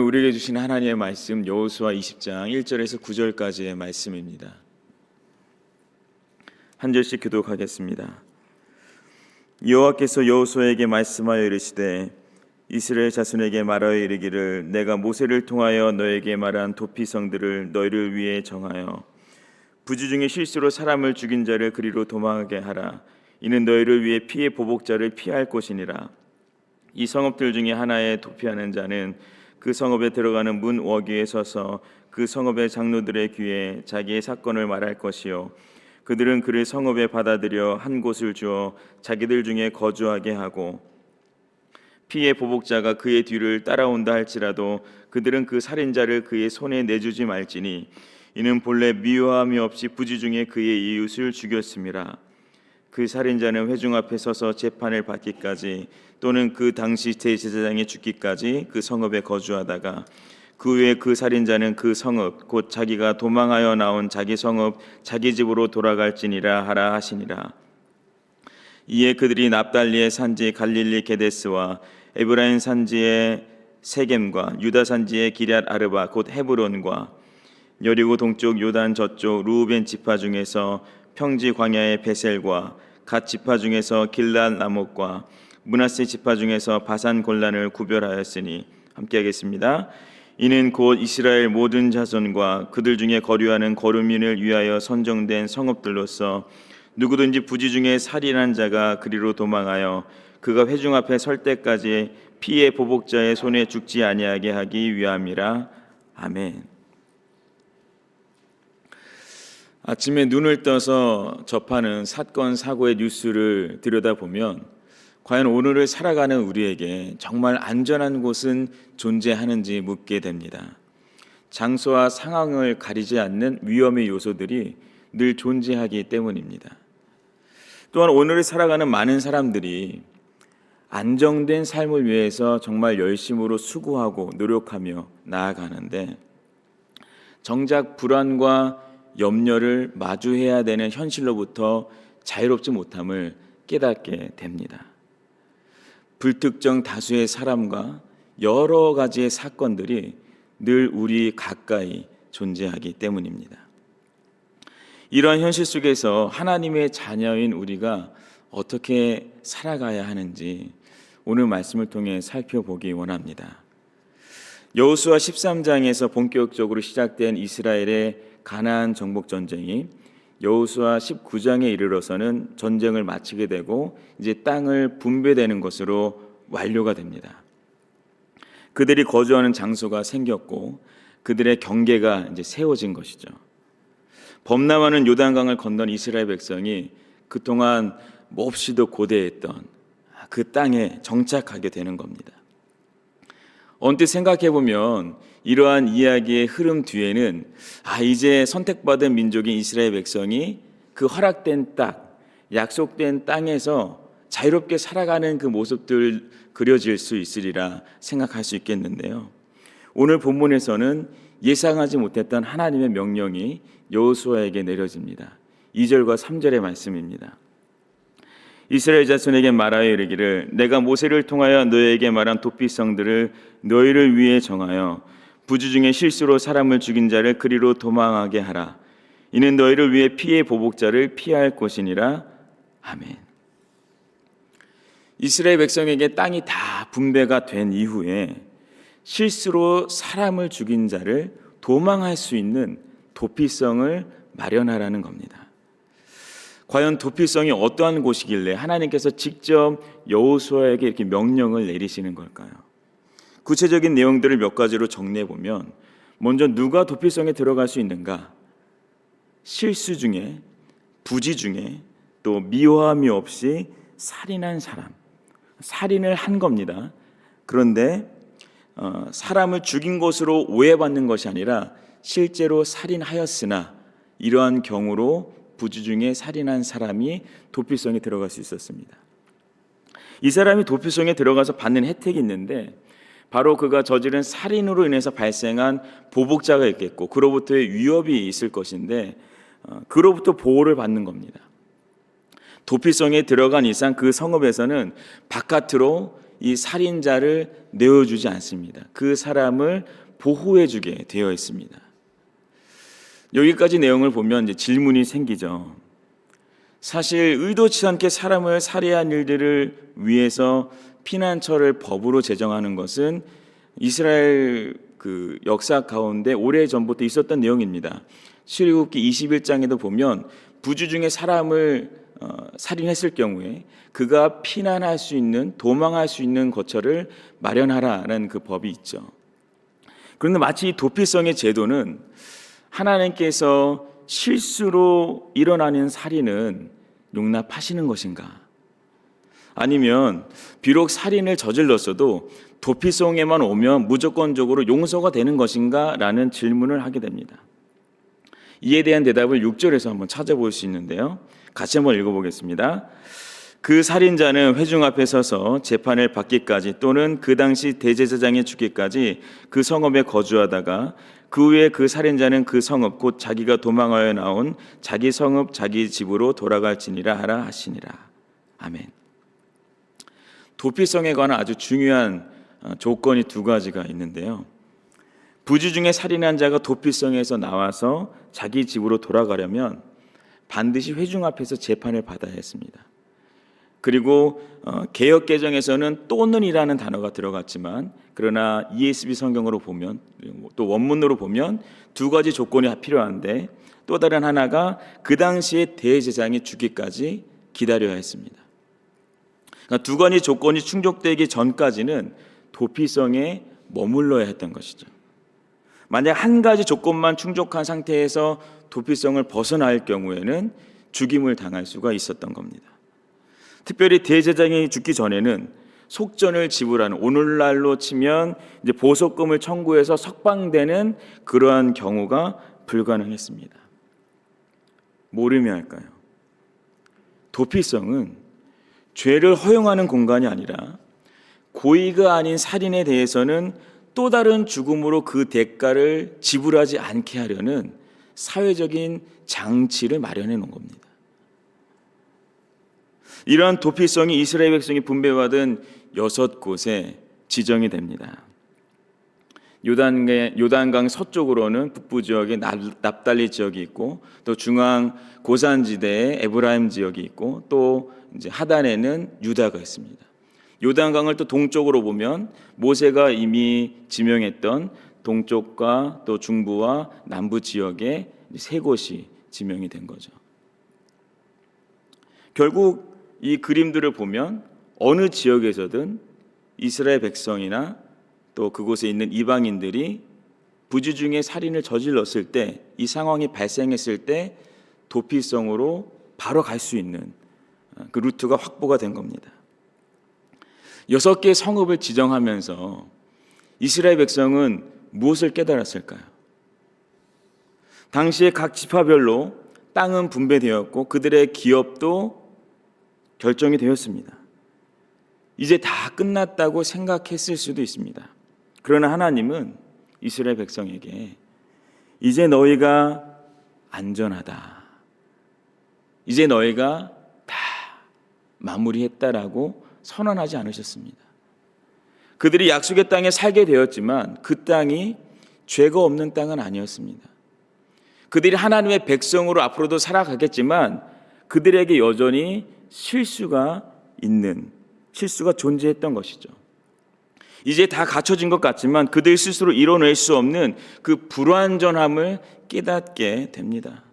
우리에게 주신 하나님의 말씀 여호수아 20장 1절에서 9절까지의 말씀입니다. 한 절씩 교독하겠습니다. 여호와께서 여호수아에게 말씀하여 이르시되 이스라엘 자손에게 말하여 이르기를 내가 모세를 통하여 너에게 말한 도피성들을 너희를 위해 정하여 부지 중에 실수로 사람을 죽인 자를 그리로 도망하게 하라. 이는 너희를 위해 피해 보복자를 피할 곳이니라. 이 성읍들 중에 하나에 도피하는 자는 그 성읍에 들어가는 문 워기에 서서 그 성읍의 장로들의 귀에 자기의 사건을 말할 것이요 그들은 그를 성읍에 받아들여 한 곳을 주어 자기들 중에 거주하게 하고 피해 보복자가 그의 뒤를 따라온다 할지라도 그들은 그 살인자를 그의 손에 내주지 말지니 이는 본래 미워함이 없이 부지 중에 그의 이웃을 죽였음이라. 그 살인자는 회중 앞에 서서 재판을 받기까지 또는 그 당시 대제사장이 죽기까지 그 성읍에 거주하다가 그 후에 그 살인자는 그 성읍 곧 자기가 도망하여 나온 자기 성읍 자기 집으로 돌아갈지니라 하라 하시니라. 이에 그들이 납달리의 산지 갈릴리 게데스와 에브라임 산지의 세겜과 유다 산지의 기럇 아르바 곧 헤브론과 여리고 동쪽 요단 저쪽 루우벤 지파 중에서 평지 광야의 베셀과 갓 지파 중에서 길랏 라못과 므낫세 지파 중에서 바산 골란을 구별하였으니 함께 하겠습니다. 이는 곧 이스라엘 모든 자손과 그들 중에 거류하는 거류민을 위하여 선정된 성읍들로서 누구든지 부지 중에 살인한 자가 그리로 도망하여 그가 회중 앞에 설 때까지 피해 보복자의 손에 죽지 아니하게 하기 위함이라. 아멘. 아침에 눈을 떠서 접하는 사건 사고의 뉴스를 들여다보면 과연 오늘을 살아가는 우리에게 정말 안전한 곳은 존재하는지 묻게 됩니다. 장소와 상황을 가리지 않는 위험의 요소들이 늘 존재하기 때문입니다. 또한 오늘을 살아가는 많은 사람들이 안정된 삶을 위해서 정말 열심으로 수고하고 노력하며 나아가는데 정작 불안과 염려를 마주해야 되는 현실로부터 자유롭지 못함을 깨닫게 됩니다. 불특정 다수의 사람과 여러 가지의 사건들이 늘 우리 가까이 존재하기 때문입니다. 이러한 현실 속에서 하나님의 자녀인 우리가 어떻게 살아가야 하는지 오늘 말씀을 통해 살펴보기 원합니다. 여호수아 13장에서 본격적으로 시작된 이스라엘의 가나안 정복 전쟁이 여호수아 19장에 이르러서는 전쟁을 마치게 되고 이제 땅을 분배되는 것으로 완료가 됩니다. 그들이 거주하는 장소가 생겼고 그들의 경계가 이제 세워진 것이죠. 범람하는 요단강을 건넌 이스라엘 백성이 그동안 몹시도 고대했던 그 땅에 정착하게 되는 겁니다. 언뜻 생각해보면 이러한 이야기의 흐름 뒤에는 이제 선택받은 민족인 이스라엘 백성이 그 허락된 땅, 약속된 땅에서 자유롭게 살아가는 그 모습들 그려질 수 있으리라 생각할 수 있겠는데요. 오늘 본문에서는 예상하지 못했던 하나님의 명령이 여호수아에게 내려집니다. 2절과 3절의 말씀입니다. 이스라엘 자손에게 말하여 이르기를 내가 모세를 통하여 너희에게 말한 도피성들을 너희를 위해 정하여 부지 중에 실수로 사람을 죽인 자를 그리로 도망하게 하라. 이는 너희를 위해 피해 보복자를 피할 곳이니라. 아멘. 이스라엘 백성에게 땅이 다 분배가 된 이후에 실수로 사람을 죽인 자를 도망할 수 있는 도피성을 마련하라는 겁니다. 과연 도피성이 어떠한 곳이길래 하나님께서 직접 여호수아에게 이렇게 명령을 내리시는 걸까요? 구체적인 내용들을 몇 가지로 정리해 보면 먼저 누가 도피성에 들어갈 수 있는가? 실수 중에, 부지 중에, 또 미워함이 없이 살인한 사람, 살인을 한 겁니다. 그런데 사람을 죽인 것으로 오해받는 것이 아니라 실제로 살인하였으나 이러한 경우로 부지 중에 살인한 사람이 도피성에 들어갈 수 있었습니다. 이 사람이 도피성에 들어가서 받는 혜택이 있는데 바로 그가 저지른 살인으로 인해서 발생한 보복자가 있겠고 그로부터의 위협이 있을 것인데 그로부터 보호를 받는 겁니다. 도피성에 들어간 이상 그 성읍에서는 바깥으로 이 살인자를 내어주지 않습니다. 그 사람을 보호해주게 되어 있습니다. 여기까지 내용을 보면 이제 질문이 생기죠. 사실 의도치 않게 사람을 살해한 일들을 위해서 피난처를 법으로 제정하는 것은 이스라엘 그 역사 가운데 오래전부터 있었던 내용입니다. 출애굽기 21장에도 보면 부주 중에 사람을 살인했을 경우에 그가 피난할 수 있는, 도망할 수 있는 거처를 마련하라는 그 법이 있죠. 그런데 마치 이 도피성의 제도는 하나님께서 실수로 일어나는 살인은 용납하시는 것인가? 아니면 비록 살인을 저질렀어도 도피성에만 오면 무조건적으로 용서가 되는 것인가? 라는 질문을 하게 됩니다. 이에 대한 대답을 6절에서 한번 찾아볼 수 있는데요. 같이 한번 읽어보겠습니다. 그 살인자는 회중 앞에 서서 재판을 받기까지 또는 그 당시 대제사장이 죽기까지 그 성읍에 거주하다가 그 후에 그 살인자는 그 성읍 곧 자기가 도망하여 나온 자기 성읍 자기 집으로 돌아갈지니라 하라 하시니라. 아멘. 도피성에 관한 아주 중요한 조건이 두 가지가 있는데요. 부주 중에 살인한 자가 도피성에서 나와서 자기 집으로 돌아가려면 반드시 회중 앞에서 재판을 받아야 했습니다. 그리고 개역 개정에서는 또는이라는 단어가 들어갔지만 그러나 ESV 성경으로 보면 또 원문으로 보면 두 가지 조건이 필요한데 또 다른 하나가 그 당시에 대제사장이 죽기까지 기다려야 했습니다. 그러니까 두 가지 조건이 충족되기 전까지는 도피성에 머물러야 했던 것이죠. 만약 한 가지 조건만 충족한 상태에서 도피성을 벗어날 경우에는 죽임을 당할 수가 있었던 겁니다. 특별히 대제사장이 죽기 전에는 속전을 지불하는, 오늘날로 치면 이제 보석금을 청구해서 석방되는 그러한 경우가 불가능했습니다. 모르면 할까요? 도피성은 죄를 허용하는 공간이 아니라 고의가 아닌 살인에 대해서는 또 다른 죽음으로 그 대가를 지불하지 않게 하려는 사회적인 장치를 마련해 놓은 겁니다. 이러한 도피성이 이스라엘 백성이 분배받은 6곳에 지정이 됩니다. 요단강 서쪽으로는 북부 지역에 납달리 지역이 있고 또 중앙 고산지대에 에브라임 지역이 있고 또 이제 하단에는 유다가 있습니다. 요단강을 또 동쪽으로 보면 모세가 이미 지명했던 동쪽과 또 중부와 남부 지역에 세 곳이 지명이 된 거죠. 결국 이 그림들을 보면 어느 지역에서든 이스라엘 백성이나 또 그곳에 있는 이방인들이 부주 중에 살인을 저질렀을 때, 이 상황이 발생했을 때 도피성으로 바로 갈 수 있는 그 루트가 확보가 된 겁니다. 6개의 성읍을 지정하면서 이스라엘 백성은 무엇을 깨달았을까요? 당시에 각 지파별로 땅은 분배되었고 그들의 기업도 결정이 되었습니다. 이제 다 끝났다고 생각했을 수도 있습니다. 그러나 하나님은 이스라엘 백성에게 이제 너희가 안전하다, 이제 너희가 다 마무리했다라고 선언하지 않으셨습니다. 그들이 약속의 땅에 살게 되었지만 그 땅이 죄가 없는 땅은 아니었습니다. 그들이 하나님의 백성으로 앞으로도 살아가겠지만 그들에게 여전히 실수가 존재했던 것이죠. 이제 다 갖춰진 것 같지만 그들 스스로 이뤄낼 수 없는 그 불완전함을 깨닫게 됩니다.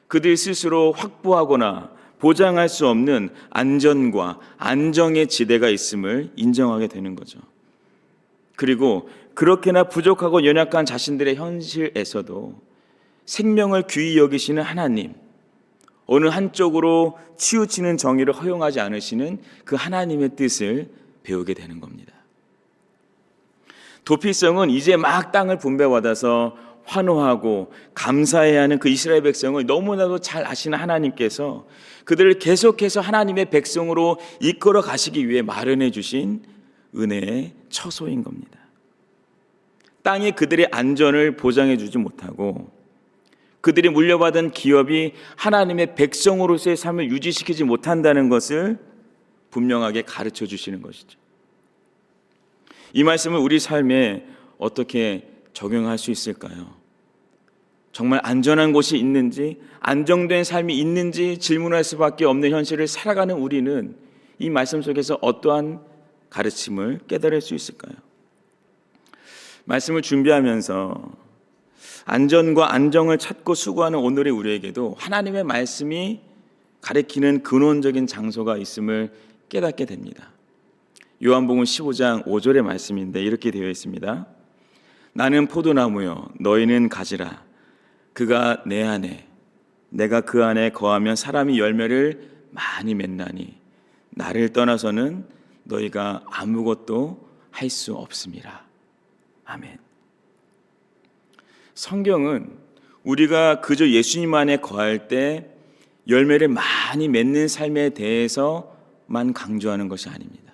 그들 스스로 확보하거나 보장할 수 없는 안전과 안정의 지대가 있음을 인정하게 되는 거죠. 그리고 그렇게나 부족하고 연약한 자신들의 현실에서도 생명을 귀히 여기시는 하나님, 어느 한쪽으로 치우치는 정의를 허용하지 않으시는 그 하나님의 뜻을 배우게 되는 겁니다. 도피성은 이제 막 땅을 분배받아서 환호하고 감사해야 하는 그 이스라엘 백성을 너무나도 잘 아시는 하나님께서 그들을 계속해서 하나님의 백성으로 이끌어 가시기 위해 마련해 주신 은혜의 처소인 겁니다. 땅이 그들의 안전을 보장해 주지 못하고 그들이 물려받은 기업이 하나님의 백성으로서의 삶을 유지시키지 못한다는 것을 분명하게 가르쳐 주시는 것이죠. 이 말씀을 우리 삶에 어떻게 적용할 수 있을까요? 정말 안전한 곳이 있는지, 안정된 삶이 있는지 질문할 수밖에 없는 현실을 살아가는 우리는 이 말씀 속에서 어떠한 가르침을 깨달을 수 있을까요? 말씀을 준비하면서 안전과 안정을 찾고 수고하는 오늘의 우리에게도 하나님의 말씀이 가리키는 근원적인 장소가 있음을 깨닫게 됩니다. 요한복음 15장 5절의 말씀인데 이렇게 되어 있습니다. 나는 포도나무요 너희는 가지라. 그가 내 안에 내가 그 안에 거하면 사람이 열매를 많이 맺나니 나를 떠나서는 너희가 아무것도 할 수 없음이라. 아멘. 성경은 우리가 그저 예수님 안에 거할 때 열매를 많이 맺는 삶에 대해서만 강조하는 것이 아닙니다.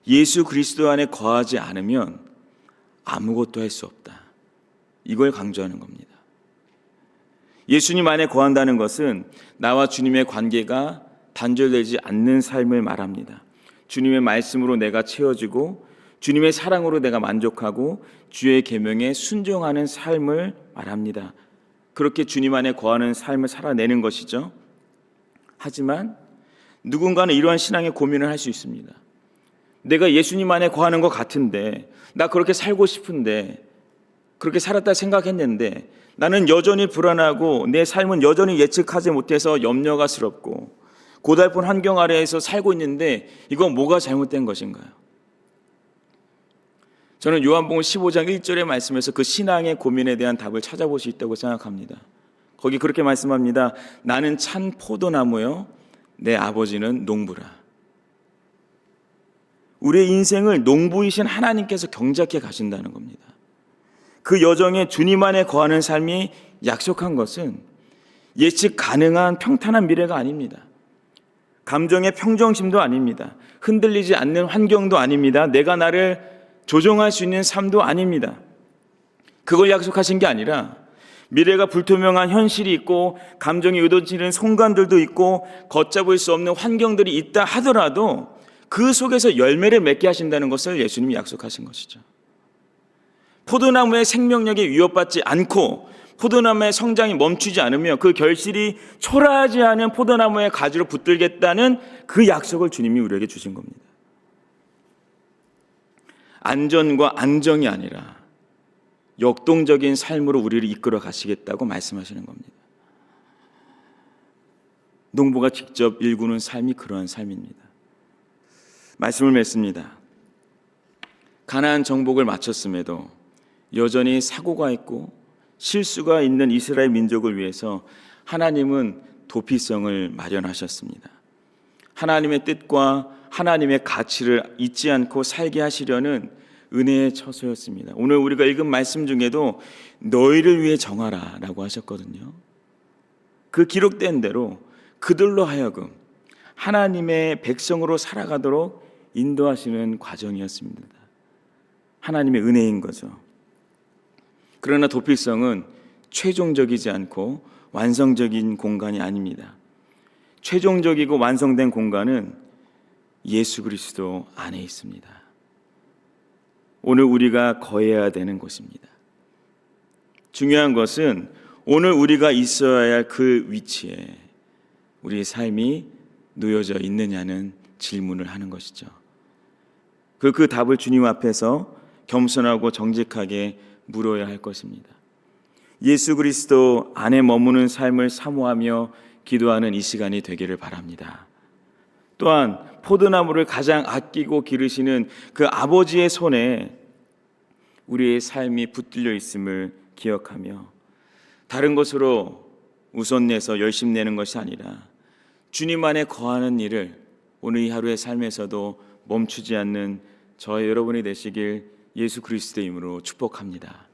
예수 그리스도 안에 거하지 않으면 아무것도 할 수 없다. 이걸 강조하는 겁니다. 예수님 안에 거한다는 것은 나와 주님의 관계가 단절되지 않는 삶을 말합니다. 주님의 말씀으로 내가 채워지고 주님의 사랑으로 내가 만족하고 주의 계명에 순종하는 삶을 말합니다. 그렇게 주님 안에 거하는 삶을 살아내는 것이죠. 하지만 누군가는 이러한 신앙의 고민을 할 수 있습니다. 내가 예수님 안에 거하는 것 같은데, 나 그렇게 살고 싶은데, 그렇게 살았다 생각했는데 나는 여전히 불안하고 내 삶은 여전히 예측하지 못해서 염려가스럽고 고달픈 환경 아래에서 살고 있는데 이건 뭐가 잘못된 것인가요? 저는 요한복음 15장 1절의 말씀에서 그 신앙의 고민에 대한 답을 찾아볼 수 있다고 생각합니다. 거기 그렇게 말씀합니다. 나는 찬 포도나무요 내 아버지는 농부라. 우리의 인생을 농부이신 하나님께서 경작해 가신다는 겁니다. 그 여정에 주님 안에 거하는 삶이 약속한 것은 예측 가능한 평탄한 미래가 아닙니다. 감정의 평정심도 아닙니다. 흔들리지 않는 환경도 아닙니다. 내가 나를 조종할 수 있는 삶도 아닙니다. 그걸 약속하신 게 아니라 미래가 불투명한 현실이 있고 감정이 의도치는 순간들도 있고 걷잡을 수 없는 환경들이 있다 하더라도 그 속에서 열매를 맺게 하신다는 것을 예수님이 약속하신 것이죠. 포도나무의 생명력이 위협받지 않고 포도나무의 성장이 멈추지 않으며 그 결실이 초라하지 않은 포도나무의 가지로 붙들겠다는 그 약속을 주님이 우리에게 주신 겁니다. 안전과 안정이 아니라 역동적인 삶으로 우리를 이끌어 가시겠다고 말씀하시는 겁니다. 농부가 직접 일구는 삶이 그러한 삶입니다. 말씀을 맺습니다. 가나안 정복을 마쳤음에도 여전히 사고가 있고 실수가 있는 이스라엘 민족을 위해서 하나님은 도피성을 마련하셨습니다. 하나님의 뜻과 하나님의 가치를 잊지 않고 살게 하시려는 은혜의 처소였습니다. 오늘 우리가 읽은 말씀 중에도 너희를 위해 정하라 라고 하셨거든요. 그 기록된 대로 그들로 하여금 하나님의 백성으로 살아가도록 인도하시는 과정이었습니다. 하나님의 은혜인 거죠. 그러나 도피성은 최종적이지 않고 완성적인 공간이 아닙니다. 최종적이고 완성된 공간은 예수 그리스도 안에 있습니다. 오늘 우리가 거해야 되는 곳입니다. 중요한 것은 오늘 우리가 있어야 할 그 위치에 우리의 삶이 놓여져 있느냐는 질문을 하는 것이죠. 그 답을 주님 앞에서 겸손하고 정직하게 물어야 할 것입니다. 예수 그리스도 안에 머무는 삶을 사모하며 기도하는 이 시간이 되기를 바랍니다. 또한 포도나무를 가장 아끼고 기르시는 그 아버지의 손에 우리의 삶이 붙들려 있음을 기억하며 다른 것으로 우선 내서 열심 내는 것이 아니라 주님 안에 거하는 일을 오늘 이 하루의 삶에서도 멈추지 않는 저의 여러분이 되시길 예수 그리스도의 이름으로 축복합니다.